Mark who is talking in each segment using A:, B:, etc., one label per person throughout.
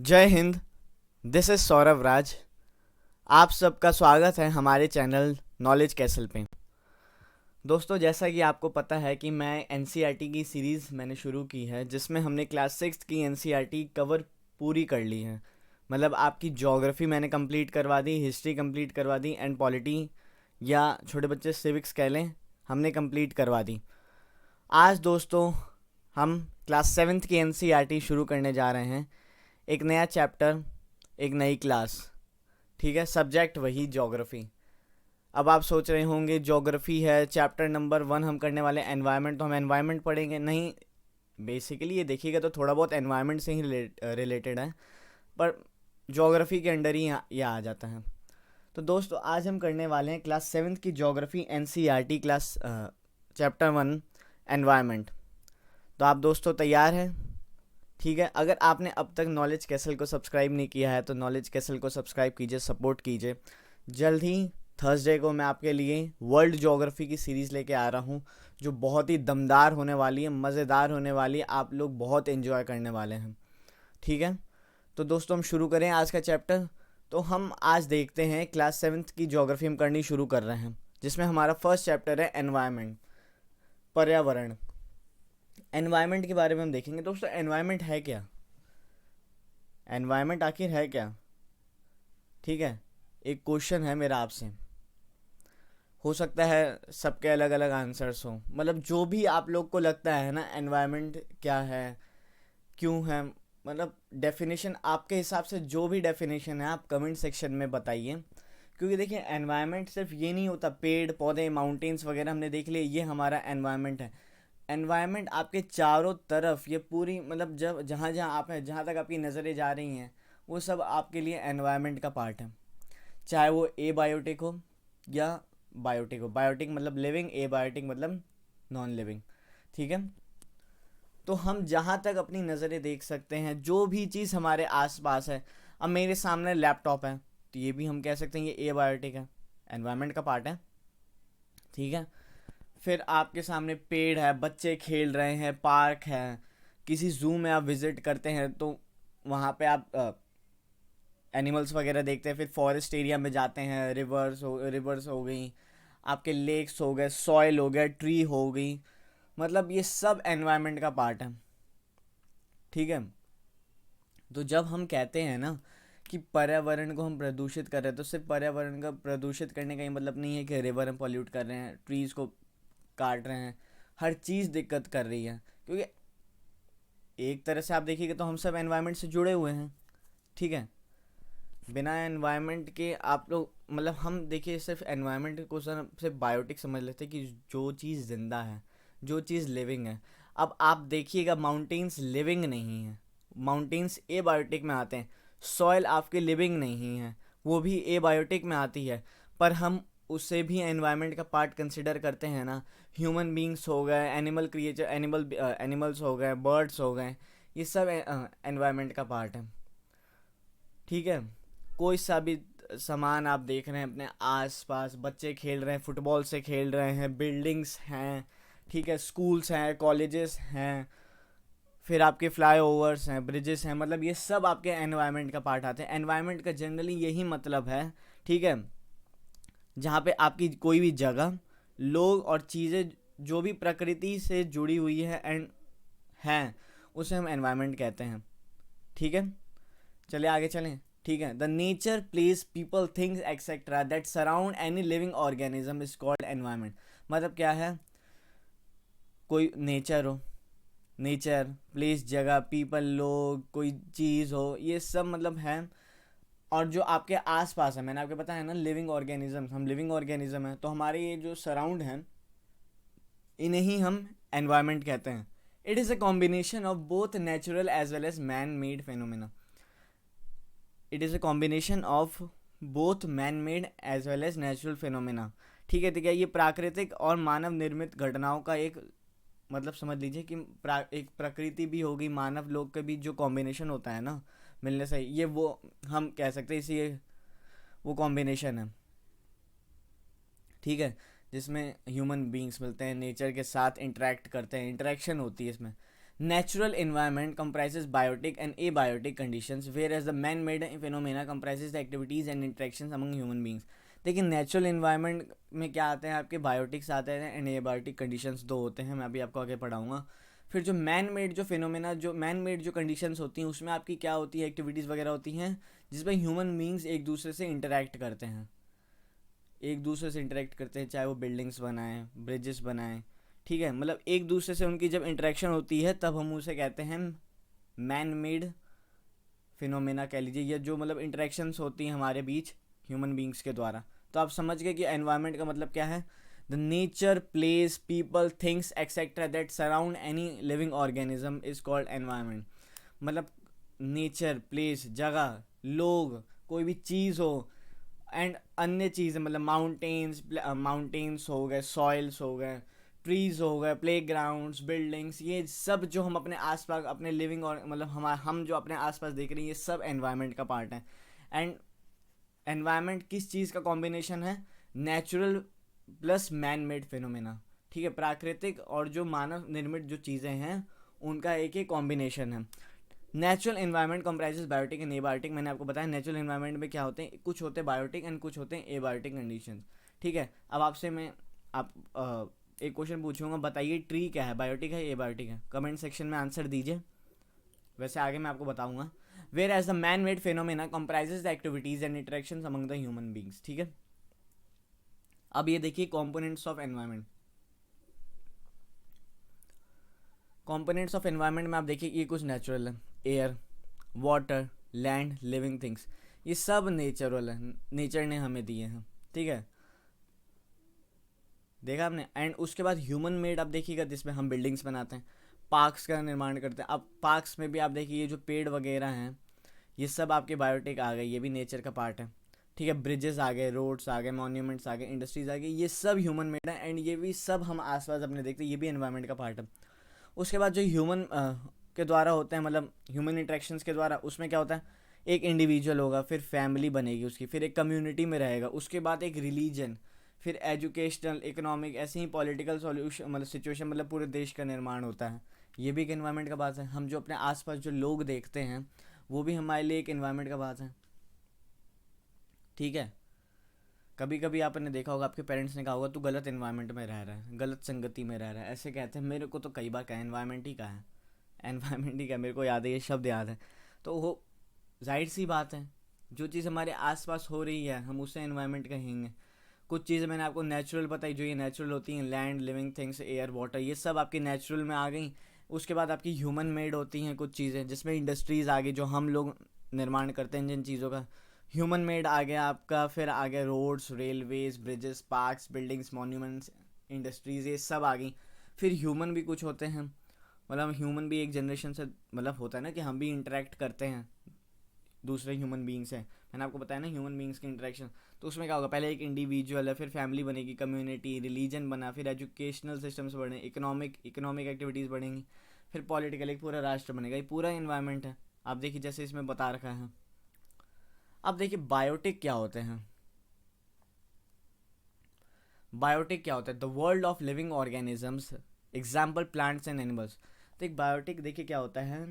A: जय Hind. This is Saurabh राज। आप सबका स्वागत है हमारे चैनल नॉलेज कैसल पे। दोस्तों, जैसा कि आपको पता है कि मैं एनसीईआरटी की सीरीज़ मैंने शुरू की है, जिसमें हमने क्लास 6 की एनसीईआरटी कवर पूरी कर ली है। मतलब आपकी ज्योग्राफी मैंने कंप्लीट करवा दी, हिस्ट्री कंप्लीट करवा दी, एंड पॉलिटी या छोटे बच्चे सिविक्स कह लें, हमने कंप्लीट करवा दी। आज दोस्तों हम क्लास 7 की एनसीईआरटी शुरू करने जा रहे हैं। एक नया चैप्टर, एक नई क्लास। ठीक है, सब्जेक्ट वही ज्योग्राफी। अब आप सोच रहे होंगे ज्योग्राफी है, चैप्टर नंबर 1 हम करने वाले एनवायरनमेंट, तो हम एनवायरनमेंट पढ़ेंगे? नहीं, बेसिकली ये देखिएगा तो थोड़ा बहुत एनवायरनमेंट से ही रिलेटेड है, पर ज्योग्राफी के अंडर ही ये आ जाता है। तो दोस्तों, आज हम करने वाले हैं क्लास 7 की geography NCERT class chapter 1 environment. तो आप दोस्तों तैयार हैं? ठीक है, अगर आपने अब तक नॉलेज कैसल को सब्सक्राइब नहीं किया है तो नॉलेज कैसल को सब्सक्राइब कीजिए, सपोर्ट कीजिए। जल्द ही थर्सडे को मैं आपके लिए वर्ल्ड ज्योग्राफी की सीरीज़ लेके आ रहा हूँ, जो बहुत ही दमदार होने वाली है, मज़ेदार होने वाली है, आप लोग बहुत एंजॉय करने वाले हैं। ठीक है, तो दोस्तों हम शुरू करें आज का चैप्टर। तो हम आज देखते हैं क्लास 7 की ज्योग्राफी हम करनी शुरू कर रहे हैं, जिसमें हमारा फर्स्ट चैप्टर है एनवायरनमेंट, पर्यावरण। एनवायरनमेंट के बारे में हम देखेंगे। दोस्तों, एनवायरनमेंट है क्या? एनवायरनमेंट आखिर है क्या? ठीक है, एक क्वेश्चन है मेरा आपसे। हो सकता है सबके अलग अलग आंसर्स हो, मतलब जो भी आप लोग को लगता है ना एनवायरनमेंट क्या है, क्यों है, मतलब डेफिनेशन आपके हिसाब से जो भी डेफिनेशन है आप कमेंट सेक्शन में बताइए। क्योंकि देखिए, एनवायरनमेंट सिर्फ ये नहीं होता, पेड़ पौधे माउंटेन्स वगैरह हमने देख लिए, ये हमारा एनवायरनमेंट है। एनवायरनमेंट आपके चारों तरफ, ये पूरी मतलब जब जहाँ जहाँ आप हैं, जहाँ तक आपकी नज़रें जा रही हैं, वो सब आपके लिए एनवायरनमेंट का पार्ट है। चाहे वो ए बायोटिक हो या बायोटिक हो। बायोटिक मतलब लिविंग, ए बायोटिक मतलब नॉन लिविंग। ठीक है, तो हम जहाँ तक अपनी नज़रें देख सकते हैं, जो भी चीज़ हमारे आसपास है, अब मेरे सामने लैपटॉप है, तो ये भी हम कह सकते हैं ये ए बायोटिक है, एनवायरनमेंट का पार्ट है। ठीक है, फिर आपके सामने पेड़ है, बच्चे खेल रहे हैं, पार्क है, किसी जू में आप विजिट करते हैं तो वहाँ पे आप एनिमल्स वगैरह देखते हैं। फिर फॉरेस्ट एरिया में जाते हैं, रिवर्स हो गई, आपके लेक्स हो गए, सॉइल हो गया, ट्री हो गई, मतलब ये सब एनवायरनमेंट का पार्ट है। ठीक है, तो जब हम कहते हैं ना कि पर्यावरण को हम प्रदूषित कर रहे हैं, तो सिर्फ पर्यावरण का प्रदूषित करने का ही मतलब नहीं है कि रिवर हम पॉल्यूट कर रहे हैं, ट्रीज़ को काट रहे हैं, हर चीज़ दिक्कत कर रही है। क्योंकि एक तरह से आप देखिएगा तो हम सब एनवायरनमेंट से जुड़े हुए हैं। ठीक है, बिना एनवायरनमेंट के आप लोग, मतलब हम देखिए सिर्फ एनवायरनमेंट को सिर्फ बायोटिक समझ लेते हैं कि जो चीज़ जिंदा है, जो चीज़ लिविंग है। अब आप देखिएगा माउंटेन्स लिविंग नहीं है, माउंटेन्स ए बायोटिक में आते हैं। सॉइल आपके लिविंग नहीं है, वो भी ए बायोटिक में आती है, पर हम उसे भी एनवायरनमेंट का पार्ट कंसिडर करते हैं ना। ह्यूमन बींग्स हो गए, एनिमल क्रिएचर, एनिमल्स हो गए, बर्ड्स हो गए, ये सब एनवायरनमेंट का पार्ट है। ठीक है, कोई सा भी सामान आप देख रहे हैं अपने आसपास, बच्चे खेल रहे हैं, फुटबॉल से खेल रहे हैं, बिल्डिंग्स हैं, ठीक है, स्कूल्स हैं, कॉलेजेस हैं, फिर आपके फ्लाईओवर्स हैं, ब्रिजेस हैं, मतलब ये सब आपके एनवायरनमेंट का पार्ट आते हैं। एनवायरनमेंट का जनरली यही मतलब है, ठीक है, जहाँ पे आपकी कोई भी जगह, लोग और चीज़ें जो भी प्रकृति से जुड़ी हुई है एंड हैं, उसे हम एनवायरनमेंट कहते हैं। ठीक है, चलिए आगे चलें। ठीक है, the nature, place, people, things etcetera that surround any living organism is called environment. मतलब क्या है? कोई नेचर हो, नेचर, प्लेस जगह, पीपल लोग, कोई चीज़ हो, ये सब मतलब है। और जो आपके आसपास है, मैंने आपको बताया ना लिविंग ऑर्गेनिज्म, हम लिविंग ऑर्गेनिज्म है, तो हमारे ये जो सराउंड हैं, इन्हें ही हम एनवायरनमेंट कहते हैं। It is a combination of both natural as well as man made phenomena. It is a combination of both man made as well as natural phenomena. ठीक है, ये प्राकृतिक और मानव निर्मित घटनाओं का एक, मतलब समझ लीजिए कि एक प्रकृति भी होगी, मानव लोग के बीच जो कॉम्बिनेशन होता है ना मिलने से, ये वो हम कह सकते हैं, इसी वो कॉम्बिनेशन है। ठीक है, जिसमें ह्यूमन बींग्स मिलते हैं, नेचर के साथ इंटरेक्ट करते हैं, इंटरेक्शन होती है इसमें। Natural environment comprises biotic and abiotic conditions, whereas the man-made phenomena comprises the activities and interactions among human beings. देखिए नेचुरल इन्वायरमेंट में क्या आते हैं आपके बायोटिक्स आते हैं एंड एबायोटिक कंडीशंस दो होते हैं, मैं अभी आपको आगे पढ़ाऊंगा. फिर जो मैन मेड जो फिनोमेना जो मैन मेड जो कंडीशंस होती हैं उसमें आपकी क्या होती है, एक्टिविटीज़ वगैरह होती हैं जिसमें ह्यूमन बींग्स एक दूसरे से इंटरेक्ट करते हैं, चाहे वो बिल्डिंग्स बनाएं, ब्रिजेस बनाएं. ठीक है, मतलब एक दूसरे से उनकी जब इंटरेक्शन होती है तब हम उसे कहते हैं मैन मेड फिनोमेना कह लीजिए, या जो मतलब इंटरेक्शंस होती हैं हमारे बीच ह्यूमन बींग्स के द्वारा. तो आप समझ गए कि एनवायरनमेंट का मतलब क्या है. The nature, place, people, things etcetera that surround any living organism is called environment. मतलब नेचर, प्लेस, जगह, लोग, कोई भी चीज़ हो एंड अन्य चीज़ें, मतलब माउंटेन्स हो गए, सॉइल्स हो गए, ट्रीज़ हो गए, प्ले ग्राउंड्स, बिल्डिंग्स, ये सब जो हम अपने आसपास अपने लिविंग और मतलब हम जो अपने आसपास देख रहे हैं ये सब एनवायरनमेंट का पार्ट है. एंड एनवायरनमेंट किस चीज़ का कॉम्बिनेशन है, natural plus man made phenomena. ठीक है, प्राकृतिक और जो मानव निर्मित जो चीज़ें हैं उनका एक ही कॉम्बिनेशन है. Natural environment comprises biotic and abiotic. मैंने आपको बताया नेचुरल एनवायरनमेंट में क्या होते हैं, कुछ होते हैं बायोटिक एंड कुछ होते हैं एबायोटिक कंडीशंस. ठीक है, अब आपसे मैं एक क्वेश्चन पूछूंगा, बताइए ट्री क्या है, बायोटिक है एबायोटिक है. कमेंट सेक्शन में आंसर दीजिए, वैसे आगे मैं आपको बताऊंगा. Whereas the man made phenomena comprises the activities and interactions among the human beings. ठीक है, अब ये देखिए components of environment. Components of environment में आप देखिए ये कुछ नेचुरल है, air, water, land, living things, ये सब नेचुरल है, नेचर ने हमें दिए हैं. ठीक है, देखा आपने. एंड उसके बाद ह्यूमन मेड आप देखिएगा जिसमें हम बिल्डिंग्स बनाते हैं, पार्क्स का निर्माण करते हैं. अब पार्क्स में भी आप देखिए ये जो पेड़ वगैरह हैं ये सब आपके बायोटिक आ गए, ये भी नेचर का पार्ट है. ठीक है, ब्रिजेस आ गए, रोड्स आ गए, मॉन्यूमेंट्स आ गए, इंडस्ट्रीज आ गई, ये सब ह्यूमन मेड है एंड ये भी सब हम आसपास अपने देखते हैं, ये भी एनवायरनमेंट का पार्ट है. उसके बाद जो ह्यूमन के द्वारा होते हैं, मतलब ह्यूमन इंट्रैक्शंस के द्वारा, उसमें क्या होता है, एक इंडिविजुअल होगा, फिर फैमिली बनेगी उसकी, फिर एक कम्युनिटी में रहेगा, उसके बाद एक रिलीजन, फिर एजुकेशनल, इकोनॉमिक, ऐसे ही पॉलिटिकल सॉल्यूशन मतलब सिचुएशन, मतलब पूरे देश का निर्माण होता है. ये भी एक एनवायरनमेंट का बात है. हम जो अपने आसपास जो लोग देखते हैं वो भी हमारे लिए एक एनवायरनमेंट का बात है. ठीक है, कभी कभी आपने देखा होगा आपके पेरेंट्स ने कहा होगा तू गलत एनवायरनमेंट में रह रहा है, गलत संगति में रह रहा है, ऐसे कहते हैं. मेरे को तो कई बार कहा एनवायरनमेंट ही कहा है, एनवायरनमेंट ही क्या, मेरे को याद है, ये शब्द याद है. तो वो जाहिर सी बात है, जो चीज़ हमारे आसपास हो रही है हम उसे एनवायरनमेंट कहेंगे. कुछ चीज़ें मैंने आपको नेचुरल बताई, जो ये नेचुरल होती हैं, land, living things, air, water, ये सब आपकी नेचुरल में आ गई. उसके बाद आपकी ह्यूमन मेड होती हैं कुछ चीज़ें, जिसमें इंडस्ट्रीज़ आ गई जो हम लोग निर्माण करते हैं जिन चीज़ों का, ह्यूमन मेड आ गया आपका. फिर आ गया roads, railways, bridges, parks, buildings, monuments, industries, ये सब आ गई. फिर ह्यूमन भी कुछ होते हैं, मतलब ह्यूमन भी एक जनरेशन से मतलब होता है ना कि हम भी इंटरेक्ट करते हैं दूसरे ह्यूमन बींग्स हैं. मैंने आपको बताया ना ह्यूमन बींग्स की इंटरेक्शन. तो उसमें क्या होगा, पहले एक इंडिविजुअल है, फिर फैमिली बनेगी, कम्युनिटी, रिलीजन बना, फिर एजुकेशनल सिस्टम्स बढ़े, इकोनॉमिक एक्टिविटीज़ बढ़ेंगी, फिर पॉलिटिकल एक पूरा राष्ट्र बनेगा. ये पूरा इन्वायरमेंट है. आप देखिए जैसे इसमें बता रखा है. अब देखिए बायोटिक क्या होते हैं. बायोटिक क्या होता है, the world of living organisms, example plants and animals. तो एक बायोटिक देखिए क्या होता है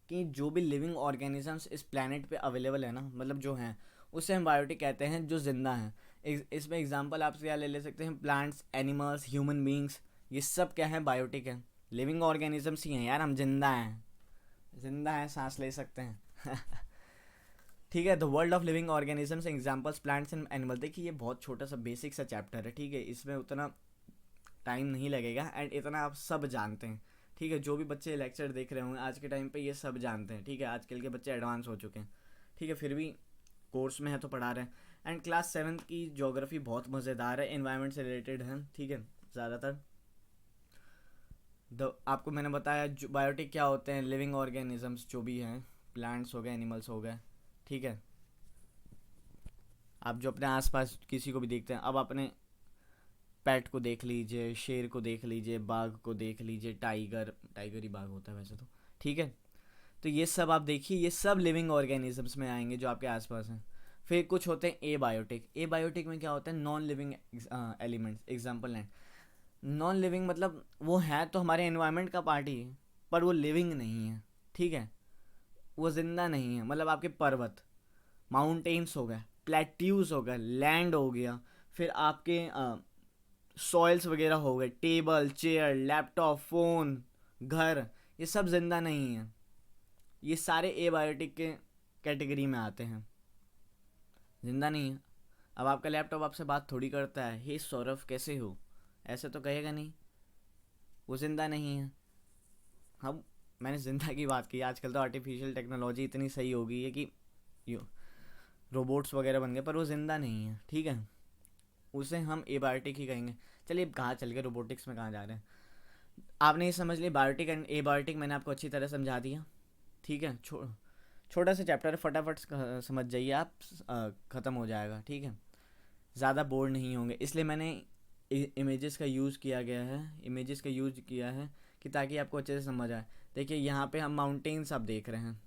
A: कि जो भी लिविंग ऑर्गेनिजम्स इस प्लानट पे अवेलेबल है ना, मतलब जो हैं, उसे हम बायोटिक कहते हैं, जो जिंदा हैं. इसमें एग्जांपल आप क्या ले सकते हैं, प्लांट्स, एनिमल्स, ह्यूमन बींग्स, ये सब क्या है, बायोटिक है, लिविंग ऑर्गेनिजम्स ही हैं यार, हम जिंदा हैं, जिंदा हैं, सांस ले सकते हैं. ठीक है, the world of living organisms examples plants and animal. देखिए ये बहुत छोटा सा बेसिक सा चैप्टर है. ठीक है, इसमें उतना टाइम नहीं लगेगा एंड इतना आप सब जानते हैं. ठीक है, जो भी बच्चे लेक्चर देख रहे होंगे आज के टाइम पे ये सब जानते हैं. ठीक है, आजकल के बच्चे एडवांस हो चुके हैं. ठीक है, फिर भी कोर्स में है तो पढ़ा रहे हैं. एंड क्लास 7th की ज्योग्राफी बहुत मज़ेदार है, एनवायरनमेंट से रिलेटेड है. ठीक है, ज़्यादातर आपको मैंने बताया जो बायोटिक क्या होते हैं, लिविंग ऑर्गेनिजम्स जो भी हैं, प्लांट्स हो गए, एनिमल्स हो गए. ठीक है, आप जो अपने आसपास किसी को भी देखते हैं, अब अपने पेट को देख लीजिए, शेर को देख लीजिए, बाघ को देख लीजिए, टाइगर ही बाघ होता है वैसे तो. ठीक है, तो ये सब आप देखिए, ये सब लिविंग ऑर्गेनिजम्स में आएंगे जो आपके आसपास हैं. फिर कुछ होते हैं ए बायोटिक. ए बायोटिक में क्या होता है, नॉन लिविंग एलिमेंट्स, एग्जाम्पल है. नॉन लिविंग मतलब वो है तो हमारे एनवायरनमेंट का पार्ट ही है, पर वो लिविंग नहीं है, ठीक है, वो जिंदा नहीं है। मतलब आपके पर्वत, माउंटेन्स हो गए, प्लेट्यूज हो गए, लैंड हो गया, फिर आपके सॉइल्स वगैरह हो गए, टेबल चेयर लैपटॉप फ़ोन घर, ये सब जिंदा नहीं है। ये सारे एबायोटिक के कैटेगरी में आते हैं, जिंदा नहीं है। अब आपका लैपटॉप आपसे बात थोड़ी करता है, हे सौरभ कैसे हो, ऐसे तो कहेगा नहीं, वो जिंदा नहीं है। हम मैंने जिंदा की बात की, आजकल तो आर्टिफिशियल टेक्नोलॉजी इतनी सही हो गई है कि रोबोट्स वगैरह बन गए, पर वो जिंदा नहीं है, ठीक है, उसे हम एबायोटिक ही कहेंगे। चलिए अब कहाँ चल गए, रोबोटिक्स में कहाँ जा रहे हैं। आपने ये समझ लिया, बायोटिक एंड एबायोटिक मैंने आपको अच्छी तरह समझा दिया, ठीक है। छोटा सा चैप्टर है, फटाफट समझ जाइए आप, ख़त्म हो जाएगा, ठीक है, ज़्यादा बोर नहीं होंगे, इसलिए मैंने इमेजेस का यूज़ किया गया है, इमेजेस का यूज़ किया है कि ताकि आपको अच्छे से समझ आए। देखिए यहाँ पे हम माउंटेन्स आप देख रहे हैं,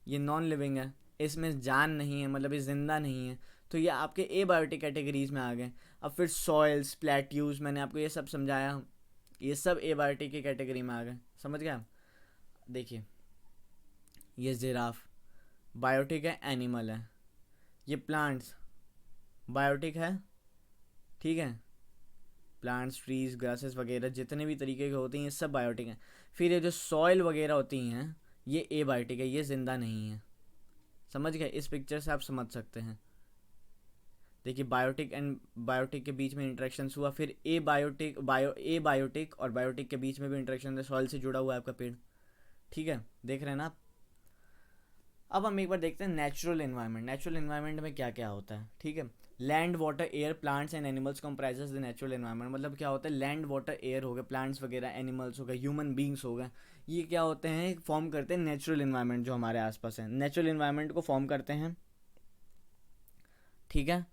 A: ये नॉन लिविंग है, इसमें जान नहीं है, मतलब ये ज़िंदा नहीं है, तो ये आपके एबायोटिक कैटेगरीज में आ गए। अब फिर सॉइल्स प्लेट्यूज, मैंने आपको ये सब समझाया, ये सब एबायोटिक की कैटेगरी में आ गए, समझ गए आप। देखिए ये जिराफ बायोटिक है, एनिमल है। ये प्लांट्स बायोटिक है, ठीक है, प्लांट्स ट्रीज ग्रासेस वगैरह जितने भी तरीके के होते हैं ये सब बायोटिक हैं। फिर ये जो सॉइल वगैरह होती हैं ये एबायोटिक है, ये ज़िंदा नहीं है, समझ गए, इस पिक्चर से आप समझ सकते हैं। देखिए बायोटिक एंड बायोटिक के बीच में इंटरेक्शन हुआ, फिर ए बायोटिक और बायोटिक के बीच में भी इंटरेक्शन है, सॉइल से जुड़ा हुआ है आपका पेड़, ठीक है, देख रहे हैं ना आप। अब हम एक बार देखते हैं नेचुरल इन्वायरमेंट, नेचुरल इन्वायरमेंट में क्या क्या होता है, ठीक है। Land water air plants and animals comprises the natural environment, मतलब क्या होता है, लैंड वाटर एयर हो गए, प्लांट्स वगैरह, एनिमल्स हो गए, ह्यूमन बींग्स हो गए, ये क्या होते हैं, फॉर्म करते हैं नेचुरल इन्वायरमेंट जो हमारे आसपास है, नेचुरल इन्वायरमेंट को फॉर्म करते हैं, ठीक है।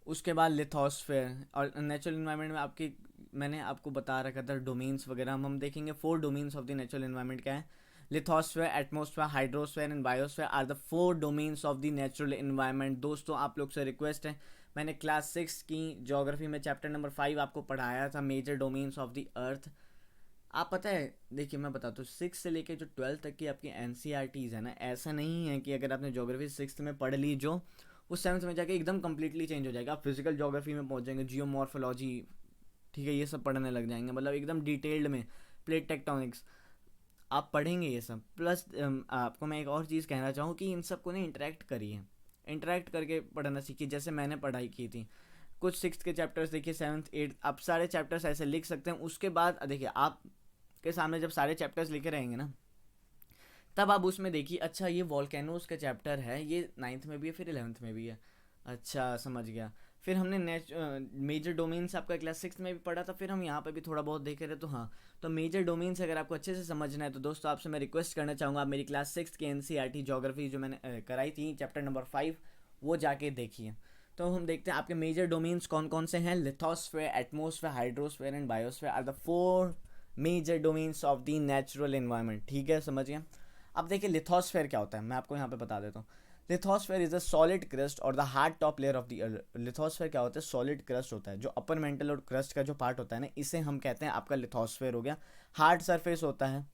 A: उसके बाद लिथोस्फेयर, और नेचुरल इन्वायरमेंट में आपकी मैंने आपको बता रखा था डोमेन्स वगैरह, हम देखेंगे 4 domains of the natural environment क्या है। Lithosphere, atmosphere, hydrosphere and biosphere are the 4 domains of the natural environment. दोस्तों आप लोग से रिक्वेस्ट है, मैंने क्लास 6 की ज्योग्राफी में चैप्टर नंबर 5 आपको पढ़ाया था, major domains of the earth. आप पता है, देखिए मैं बताता हूँ, 6 से लेके जो 12 तक की आपकी एनसीईआरटीज़ है ना, ऐसा नहीं है कि अगर आपने ज्योग्राफी 6 में पढ़ ली जो वो 7th में जाके एकदम कम्प्लीटली चेंज हो जाएगा। आप फिजिकल ज्योग्राफी में पहुंच जाएंगे, जियोमॉर्फोलॉजी, ठीक है, ये सब पढ़ने लग जाएंगे, मतलब एकदम डिटेल्ड में, प्लेट टेक्टोनिक्स आप पढ़ेंगे ये सब। प्लस आपको मैं एक और चीज़ कहना चाहूँ कि इन सब को ना इंटरेक्ट करिए, इंटरेक्ट करके पढ़ना सीखिए, जैसे मैंने पढ़ाई की थी। कुछ 6th के चैप्टर्स देखिए, 7th 8th आप सारे चैप्टर्स ऐसे लिख सकते हैं। उसके बाद देखिए आप के सामने जब सारे चैप्टर्स लिखे रहेंगे ना, तब आप उसमें देखिए, अच्छा ये वॉल्केनोज का चैप्टर है, ये 9th में भी है, फिर 11th में भी है, अच्छा समझ गया। फिर हमने मेजर डोमेन्स आपका क्लास 6 में भी पढ़ा था, फिर हम यहाँ पे भी थोड़ा बहुत देखे थे, तो हाँ, तो मेजर डोमेन्स अगर आपको अच्छे से समझना है तो दोस्तों आपसे मैं रिक्वेस्ट करना चाहूँगा, आप मेरी क्लास 6 की एनसीईआरटी ज्योग्राफी जो मैंने कराई थी चैप्टर नंबर 5 वो जाके देखिए। तो हम देखते हैं आपके मेजर डोमेन्स कौन कौन से हैं। Lithosphere, atmosphere, hydrosphere and biosphere are the 4 major domains of the natural environment, ठीक है, समझ गए। अब देखिए लिथोस्फेयर क्या होता है, मैं आपको यहाँ पे बता देता हूँ। Lithosphere is the solid crust और the hard top layer of the earth. Lithosphere क्या होता है, सॉलिड क्रस्ट होता है, जो अपर मेंटल और क्रस्ट का जो पार्ट होता है ना, इसे हम कहते हैं आपका लिथोस्फेयर हो गया। हार्ड सरफेस होता है,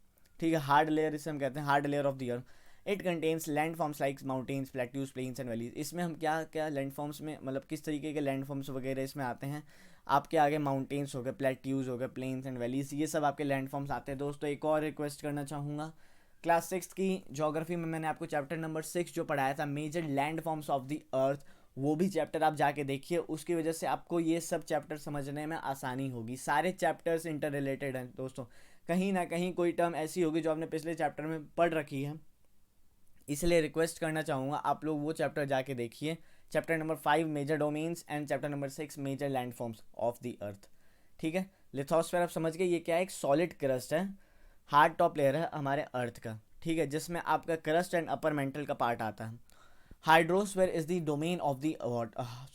A: ठीक है, हार्ड लेयर इसे हम कहते हैं hard layer of the earth. It contains land forms like mountains, plateaus, plains and valleys. इसमें हम क्या क्या लैंड फॉर्म्स में, मतलब किस तरीके के लैंड फॉर्म्स वगैरह इसमें आते हैं, आपके आगे माउंटेन्स हो गए, प्लेट्यूज हो गए, प्लेन्स एंड वैलीज, ये सब आपके लैंड फॉर्म्स आते हैं। दोस्तों एक और रिक्वेस्ट करना चाहूँगा, क्लास 6 की ज्योग्राफी में मैंने आपको चैप्टर नंबर 6 जो पढ़ाया था, major land forms of the earth, वो भी चैप्टर आप जाके देखिए, उसकी वजह से आपको ये सब चैप्टर समझने में आसानी होगी। सारे चैप्टर्स इंटर रिलेटेड हैं दोस्तों, कहीं ना कहीं कोई टर्म ऐसी होगी जो आपने पिछले चैप्टर में पढ़ रखी है, इसलिए रिक्वेस्ट करना चाहूँगा आप लोग वो चैप्टर जाके देखिए, chapter number 5 major domains and chapter number 6 major land forms of the earth, ठीक है। लिथोस्फेयर आप समझ गए, ये क्या है, एक सॉलिड क्रस्ट है, हार्ड टॉप लेयर है हमारे अर्थ का, ठीक है, जिसमें आपका क्रस्ट एंड अपर मेंटल का पार्ट आता है। Hydrosphere is the domain of the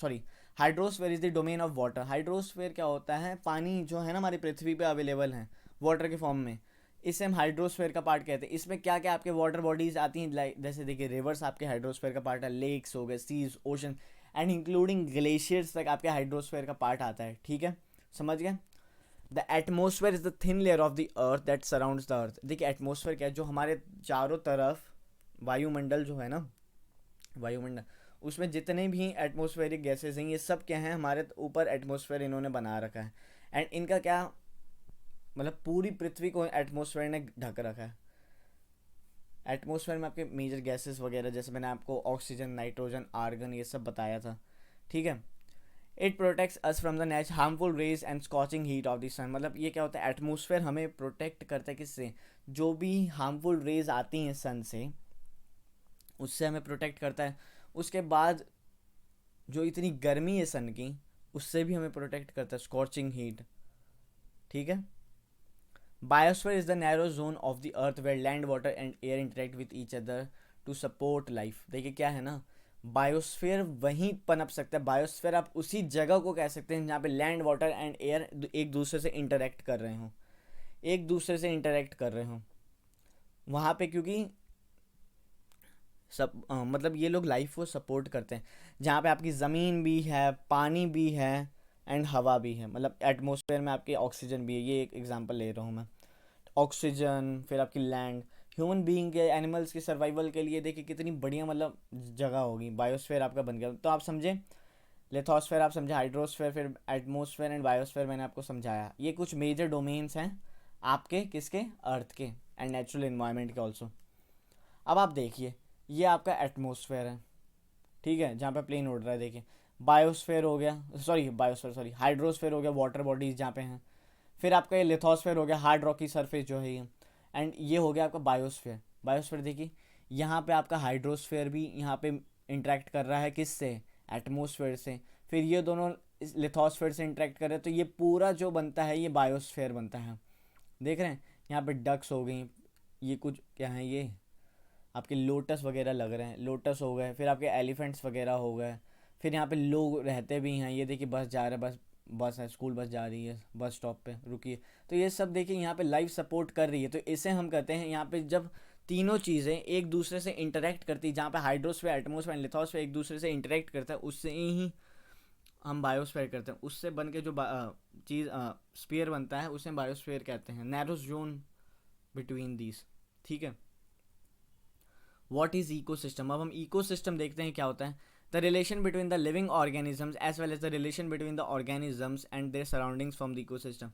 A: sorry hydrosphere is the domain of water. Hydrosphere क्या होता है, पानी जो है ना हमारी पृथ्वी पे अवेलेबल है वाटर के फॉर्म में, इसे हम हाइड्रोस्फेयर का पार्ट कहते हैं। इसमें क्या क्या आपके वाटर बॉडीज आती हैं, लाइक जैसे देखिए रिवर्स आपके हाइड्रोस्फेयर का पार्ट है, लेक्स हो गए, seas, ocean and including glaciers तक आपके हाइड्रोस्फेयर का पार्ट आता है, ठीक है, समझ गए। The atmosphere is the thin layer of the earth that surrounds the earth. देखिए एटमोसफेयर क्या है, जो हमारे चारों तरफ वायुमंडल जो है ना, वायुमंडल, उसमें जितने भी एटमोस्फेरिक गैसेज हैं ये सब क्या हैं, हमारे ऊपर एटमोसफेयर इन्होंने बना रखा है। एंड इनका क्या मतलब पूरी पृथ्वी को एटमोसफेयर ने ढक रखा है। एटमोसफेयर में आपके मेजर गैसेस वगैरह, जैसे मैंने आपको ऑक्सीजन, नाइट्रोजन, आर्गन ये सब बताया था, ठीक है। It protects us from the नेच harmful rays and scorching heat of the sun. मतलब ये क्या होता है, एटमोसफेयर हमें प्रोटेक्ट करता है किससे, जो भी हार्मफुल रेज आती हैं सन से, उससे हमें प्रोटेक्ट करता है। उसके बाद जो इतनी गर्मी है सन की, उससे भी हमें प्रोटेक्ट करता है, स्कॉचिंग हीट, ठीक है। Biosphere is the narrow zone of the earth where land, water and air interact with each other to support life. देखिए क्या है ना, बायोस्फीयर वहीं पनप सकता है। बायोस्फीयर आप उसी जगह को कह सकते हैं जहाँ पे लैंड, वाटर एंड एयर एक दूसरे से इंटरेक्ट कर रहे हों, एक दूसरे से इंटरेक्ट कर रहे हों वहाँ पे, क्योंकि सब मतलब ये लोग लाइफ को सपोर्ट करते हैं। जहाँ पे आपकी ज़मीन भी है, पानी भी है एंड हवा भी है, मतलब एटमॉस्फेयर में आपकी ऑक्सीजन भी है। ये एक एग्जांपल ले रहा हूँ मैं, ऑक्सीजन, फिर आपकी लैंड, ह्यूमन बीइंग के, एनिमल्स के सर्वाइवल के लिए देखिए कितनी बढ़िया मतलब जगह होगी। बायोस्फेयर आपका बन गया, तो आप समझे लिथोस्फेयर आप समझे, हाइड्रोस्फेयर, फिर एटमॉस्फेयर एंड बायोस्फेयर मैंने आपको समझाया। ये कुछ मेजर डोमेन्स हैं आपके किसके, अर्थ के एंड नेचुरल इन्वायरमेंट के ऑल्सो। अब आप देखिए ये आपका एटमॉस्फेयर है, ठीक है, जहाँ पे प्लेन उड़ रहा है। देखिए बायोस्फेयर हो गया, सॉरी बायोस्फेयर सॉरी हाइड्रोस्फेयर हो गया, वाटर बॉडीज जहाँ पे हैं। फिर आपका ये लिथोस्फेयर हो गया, हार्ड रॉकी सरफेस जो है ये। एंड ये हो गया आपका बायोस्फेयर। बायोस्फेयर देखिए यहाँ पे आपका हाइड्रोस्फेयर भी यहाँ पे इंटरेक्ट कर रहा है किससे, एटमॉस्फेयर से। फिर ये दोनों इस लिथोस्फेयर से इंटरेक्ट कर रहे हैं, तो ये पूरा जो बनता है ये बायोस्फेयर बनता है। देख रहे हैं यहाँ पे डक्स हो गई, ये कुछ क्या है, ये आपके लोटस वगैरह लग रहे हैं, लोटस हो गए, फिर आपके एलिफेंट्स वगैरह हो गए। फिर यहाँ पे लोग रहते भी हैं, ये देखिए बस जा रहा है, बस बस है, स्कूल बस जा रही है, बस स्टॉप पे रुकी। तो ये सब देखिए यहाँ पे लाइफ सपोर्ट कर रही है। तो इसे हम कहते हैं यहाँ पे जब तीनों चीज़ें एक दूसरे से इंटरेक्ट करती है, जहाँ पे हाइड्रोस्फेयर, एटमोस्फेयर, लिथोस्फेयर एक दूसरे से इंटरेक्ट करता है, उससे ही हम बायोस्फेयर करते हैं। उससे बन के जो चीज़ स्पीयर बनता है उसे बायोस्फेयर कहते हैं, नैरो जोन बिटवीन दीज, ठीक है। What is ecosystem. अब हम इकोसिस्टम देखते हैं क्या होता है। The relation between the living organisms as well as the relation between the organisms and their surroundings from the ecosystem.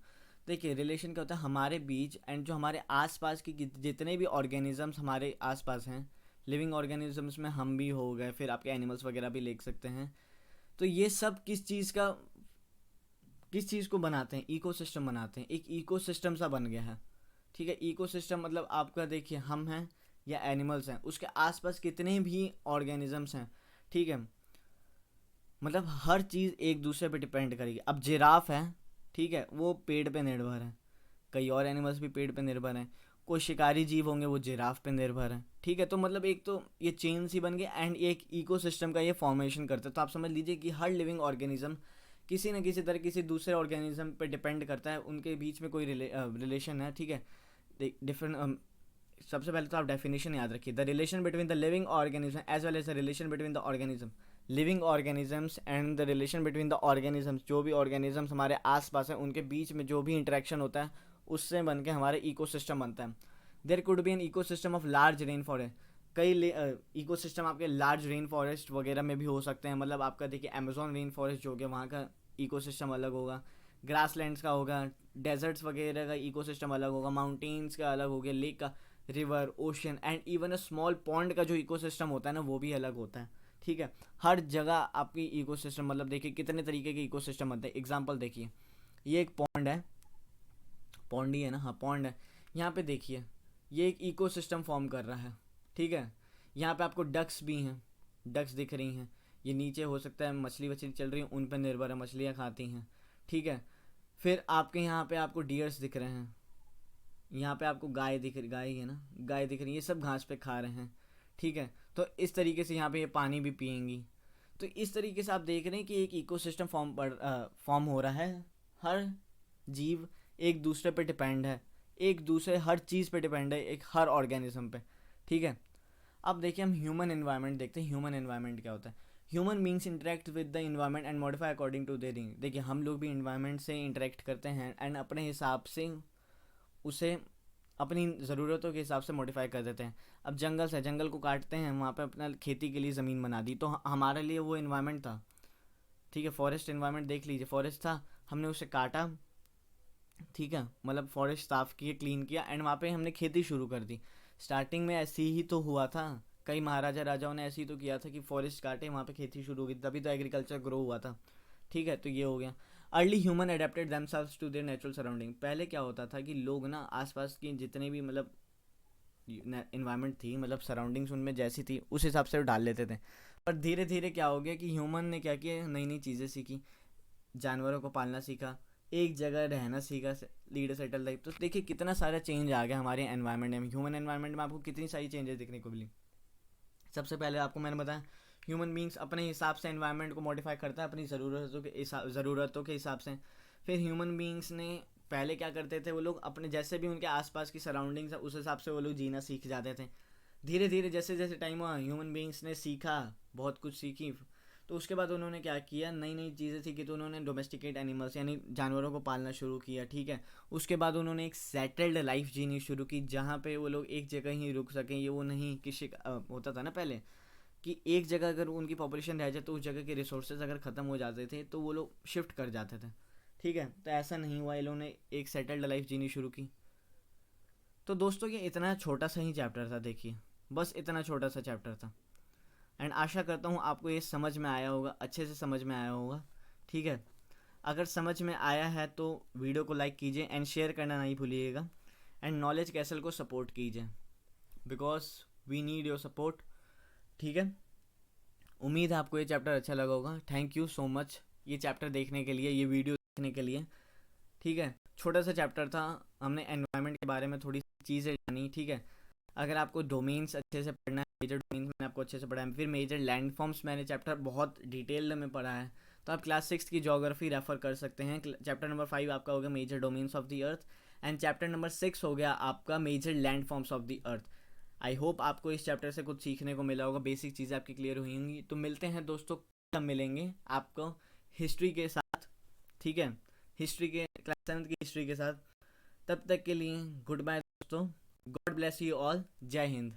A: देखिए रिलेशन क्या होता है हमारे बीच एंड जो हमारे आसपास की जितने भी ऑर्गेनिजम्स हमारे आसपास हैं, लिविंग ऑर्गेनिजम्स में हम भी हो गए, फिर आपके एनिमल्स वगैरह भी ले सकते हैं। तो ये सब किस चीज़ को बनाते हैं, इकोसिस्टम बनाते हैं। एक इकोसिस्टम सा बन गया है, ठीक है। इकोसिस्टम मतलब आपका देखिए हम हैं या एनिमल्स हैं, उसके आसपास कितने भी ऑर्गेनिजम्स हैं, ठीक है। मतलब हर चीज़ एक दूसरे पे डिपेंड करेगी। अब जिराफ है, ठीक है, वो पेड़ पे निर्भर है, कई और एनिमल्स भी पेड़ पे निर्भर हैं, कोई शिकारी जीव होंगे वो जिराफ पे निर्भर है, ठीक है। तो मतलब एक तो ये चेन सी बन गई एंड एक इकोसिस्टम का ये फॉर्मेशन करता है। तो आप समझ लीजिए कि हर लिविंग ऑर्गेनिज्म किसी न किसी तरह किसी दूसरे ऑर्गेनिज्म पे डिपेंड करता है, उनके बीच में कोई रिलेशन है, ठीक है। डिफरेंट सबसे पहले तो आप डेफिनेशन याद रखिए, the relation between the living organism as well as the relation between the organism, living organisms and the relation between the organisms, जो भी ऑर्गेनिजम्स हमारे आसपास हैं उनके बीच में जो भी इंटरेक्शन होता है उससे बन के हमारे इकोसिस्टम बनता है। There could be an ecosystem of large rain forest. कई इकोसिस्टम आपके लार्ज रेन फॉरेस्ट वगैरह में भी हो सकते हैं। मतलब आपका देखिए अमेजोन रेन फॉरेस्ट जो हो गया, वहाँ का इकोसिस्टम अलग होगा, ग्रासलैंड्स का होगा, डेजर्ट्स वगैरह का इकोसिस्टम अलग होगा, माउंटेन्स का अलग हो गया, लेक का, river, ocean and even a small pond का जो इकोसिस्टम होता है ना वो भी अलग होता है, ठीक है। हर जगह आपकी इकोसिस्टम मतलब देखिए कितने तरीके के इकोसिस्टम बनते हैं। एग्जांपल देखिए, ये एक पॉन्ड है, पॉन्ड ही है ना, हाँ पॉन्ड है। यहाँ पे देखिए ये एक इकोसिस्टम फॉर्म कर रहा है, ठीक है। यहाँ पे आपको डक्स भी हैं, डक्स दिख रही हैं। ये नीचे हो सकता है मछली वछली चल रही है, उन पर निर्भर है, मछलियाँ खाती हैं, ठीक है। फिर आपके यहाँ पे आपको डियर्स दिख रहे हैं, यहाँ पे आपको गाय है ना, गाय दिख रही है, ये सब घास पे खा रहे हैं, ठीक है। तो इस तरीके से यहाँ पे ये पानी भी पियेंगी। तो इस तरीके से आप देख रहे हैं कि एक इकोसिस्टम फॉर्म हो रहा है। हर जीव एक दूसरे पे डिपेंड है, एक दूसरे हर चीज़ पे डिपेंड है, एक हर ऑर्गेनिज्म पे, ठीक है। अब देखिए हम ह्यूमन एनवायरनमेंट देखते हैं। ह्यूमन एनवायरनमेंट क्या होता है। Human beings interact with the environment and modify according to their need. देखिए हम लोग भी इन्वायरमेंट से इंटरेक्ट करते हैं एंड अपने हिसाब से उसे अपनी ज़रूरतों के हिसाब से मॉडिफाई कर देते हैं। अब जंगल से, जंगल को काटते हैं, वहाँ पे अपना खेती के लिए ज़मीन बना दी, तो हमारे लिए वो इन्वायरमेंट था। ठीक है, फॉरेस्ट इन्वायरमेंट देख लीजिए, फॉरेस्ट था, हमने उसे काटा, ठीक है, मतलब फॉरेस्ट साफ़ किए, क्लीन किया एंड वहाँ पे हमने खेती शुरू कर दी। स्टार्टिंग में ऐसे ही तो हुआ था, कई महाराजा राजाओं ने ऐसे ही तो किया था कि फॉरेस्ट काटे, वहाँ पे खेती शुरू की, तभी तो एग्रीकल्चर ग्रो हुआ था। ठीक है, तो ये हो गया। Early human adapted themselves to their natural surrounding. पहले क्या होता था कि लोग ना आसपास की जितने भी मतलब इन्वायरमेंट थी, मतलब सराउंडिंग्स उनमें जैसी थी उस हिसाब से वो डाल लेते थे। पर धीरे धीरे क्या हो गया कि ह्यूमन ने क्या किया, नई नई चीज़ें सीखी, जानवरों को पालना सीखा, एक जगह रहना सीखा, लीड सेटल लाइफ। तो देखिए कितना सारा चेंज आ गया हमारे एनवायरनमेंट में, ह्यूमन एनवायरनमेंट में आपको कितनी सारी चेंजेस देखने को मिली। सबसे पहले आपको मैंने बताया ह्यूमन बींग्स अपने हिसाब से एनवायरनमेंट को मॉडिफाई करता है अपनी ज़रूरतों के हिसाब से। फिर ह्यूमन बींग्स ने पहले क्या करते थे, वो लोग अपने जैसे भी उनके आसपास की सराउंडिंग्स है उस हिसाब से वो लोग जीना सीख जाते थे। धीरे धीरे जैसे जैसे टाइम हुआ ह्यूमन बींग्स ने सीखा, बहुत कुछ सीखी, तो उसके बाद उन्होंने क्या किया, नई नई चीज़ें सीखी, तो उन्होंने डोमेस्टिकेट एनिमल्स यानी जानवरों को पालना शुरू किया। ठीक है, उसके बाद उन्होंने एक सेटल्ड लाइफ जीनी शुरू की, जहाँ पे वो लोग एक जगह ही रुक सकें, ये वो नहीं कि होता था ना पहले कि एक जगह अगर उनकी पॉपुलेशन रह जाए तो उस जगह के रिसोर्सेज अगर ख़त्म हो जाते थे तो वो लोग शिफ्ट कर जाते थे। ठीक है, तो ऐसा नहीं हुआ, इन लोगों ने एक सेटल्ड लाइफ जीनी शुरू की। तो दोस्तों ये इतना छोटा सा ही चैप्टर था, देखिए बस इतना छोटा सा चैप्टर था। एंड आशा करता हूँ आपको ये समझ में आया होगा, अच्छे से समझ में आया होगा। ठीक है, अगर समझ में आया है तो वीडियो को लाइक कीजिए एंड शेयर करना नहीं भूलिएगा। एंड नॉलेज कैसल को सपोर्ट कीजिए, because we need your support. ठीक है, उम्मीद है आपको ये चैप्टर अच्छा लगा होगा। थैंक यू सो मच ये चैप्टर देखने के लिए, ये वीडियो देखने के लिए। ठीक है, छोटा सा चैप्टर था, हमने एनवायरनमेंट के बारे में थोड़ी चीज़ें जानी। ठीक है, अगर आपको डोमेन्स अच्छे से पढ़ना है, मेजर डोमेन्स मैंने आपको अच्छे से पढ़ा है, फिर मेजर लैंड फॉर्म्स मैंने चैप्टर बहुत डिटेल में पढ़ा है, तो आप क्लास 6 की जोग्राफी रेफर कर सकते हैं। चैप्टर नंबर 5 आपका हो गया major domains of the earth, and chapter number 6 हो गया आपका major land forms of the earth. I hope आपको इस चैप्टर से कुछ सीखने को मिला होगा, बेसिक चीज़ें आपकी क्लियर हुई होंगी। तो मिलते हैं दोस्तों, कब मिलेंगे आपको हिस्ट्री के साथ। ठीक है, हिस्ट्री के क्लास 7 की हिस्ट्री के साथ। तब तक के लिए गुड बाय दोस्तों, गॉड ब्लेस यू ऑल, जय हिंद।